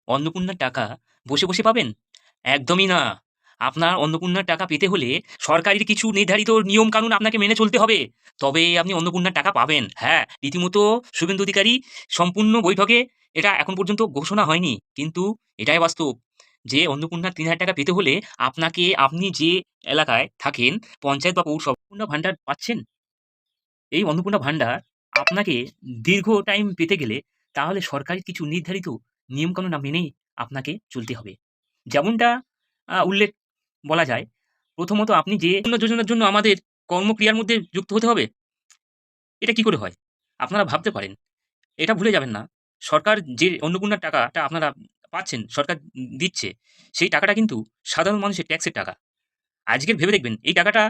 অন্নপূর্ণার টাকা বসে, বসে পাবেন? একদমই না। আপনার অন্নপূর্ণার টাকা পেতে হলে সরকারের কিছু নির্ধারিত নিয়ম-কানুন আপনাকে মেনে চলতে হবে। তবে আপনি অন্নপূর্ণার টাকা পাবেন। হ্যাঁ, রীতিমতো শুভেন্দু অধিকারী সম্পূর্ণ বৈঠকে এটা এখন পর্যন্ত ঘোষণা হয়নি। কিন্তু এটাই বাস্তব যে অন্নপূর্ণার ৳৩,০০০ পেতে হলে আপনি যে এলাকায় থাকেন, পঞ্চায়েত বা পৌরসভা অন্নপূর্ণা ভান্ডার পাচ্ছেন? এই অন্নপূর্ণা ভান্ডার আপনাকে দীর্ঘ টাইম পেতে গেলে তাহলে সরকারি কিছু নির্ধারিত নিয়মকানুন মেনেই আপনাকে চলতে হবে। যেমনটা উল্লেখ বলা যায়, প্রথমত আপনি যে অন্য যোজনার জন্য আমাদের কর্মক্রিয়ার মধ্যে যুক্ত হতে হবে, এটা কি করে হয়? আপনারা ভাবতে পারেন। এটা ভুলে যাবেন না। সরকার যে অন্নপূর্ণার টাকাটা আপনারা পাচ্ছেন, সরকার দিচ্ছে, সেই টাকাটা কিন্তু সাধারণ মানুষের ট্যাক্সের টাকা। আজকের ভেবে দেখবেন এই টাকাটা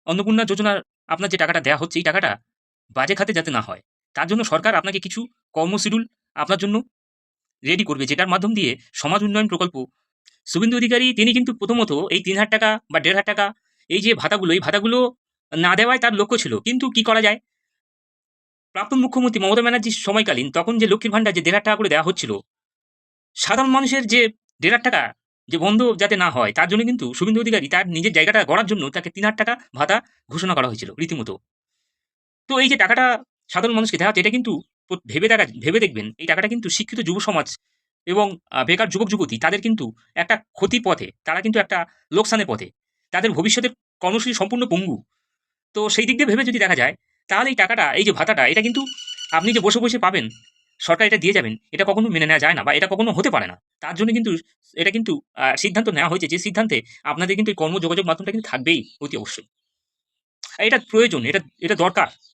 অন্নপূর্ণা যোজনার আপনার যে টাকাটা দেয়া হচ্ছে, এই টাকাটা বাজে খাতে যাতে না হয়। তার জন্য সরকার আপনাকে কিছু কর্মশিডিউল আপনার জন্য রেডি করবে, যেটার মাধ্যম দিয়ে সমাজ উন্নয়ন প্রকল্প শুভেন্দু অধিকারী তিনি কিন্তু প্রথমত এই ৳৩,০০০ বা ৳১,৫০০ এই যে ভাতাগুলো, এই ভাতাগুলো না দেওয়াই তার লক্ষ্য ছিল। কিন্তু কি করা যায়? প্রাক্তন মুখ্যমন্ত্রী মমতা ব্যানার্জির সময়কালীন তখন যে লক্ষ্মীর ভান্ডার যে ৳১,৫০০ করে দেওয়া হচ্ছিল, সাধারণ মানুষের যে ৳১,৫০০ যে বন্ধ যাতে না হয়, তার জন্য কিন্তু শুভেন্দু অধিকারী তার নিজের জায়গাটা গড়ার জন্য তাকে ৳৩,০০০ ভাতা ঘোষণা করা হয়েছিল রীতিমতো। তো এই যে টাকাটা সাধারণ মানুষকে দেওয়া হচ্ছে, এটা কিন্তু ভেবে দেখবেন এই টাকাটা কিন্তু শিক্ষিত যুব সমাজ এবং বেকার যুবক-যুবতী তাদের কিন্তু একটা ক্ষতির পথে, তারা কিন্তু একটা লোকসানের পথে। তাদের ভবিষ্যতের কর্মসূচি সম্পূর্ণ পঙ্গু। তো সেই দিক দিয়ে ভেবে যদি দেখা যায়, তাহলে এই টাকাটা, এই যে ভাতাটা, এটা কিন্তু আপনি যে বসে, বসে পাবেন, সরকার এটা দিয়ে যাবেন, এটা কখনো মেনে নেওয়া যায় না বা এটা কখনো হতে পারে না। তার জন্য কিন্তু এটা কিন্তু সিদ্ধান্ত নেওয়া হয়েছে, যে সিদ্ধান্তে আপনাদের কিন্তু এই কর্মযোগাযোগ মাধ্যমটা কিন্তু থাকবেই অতি অবশ্যই। এটা প্রয়োজন, এটা দরকার।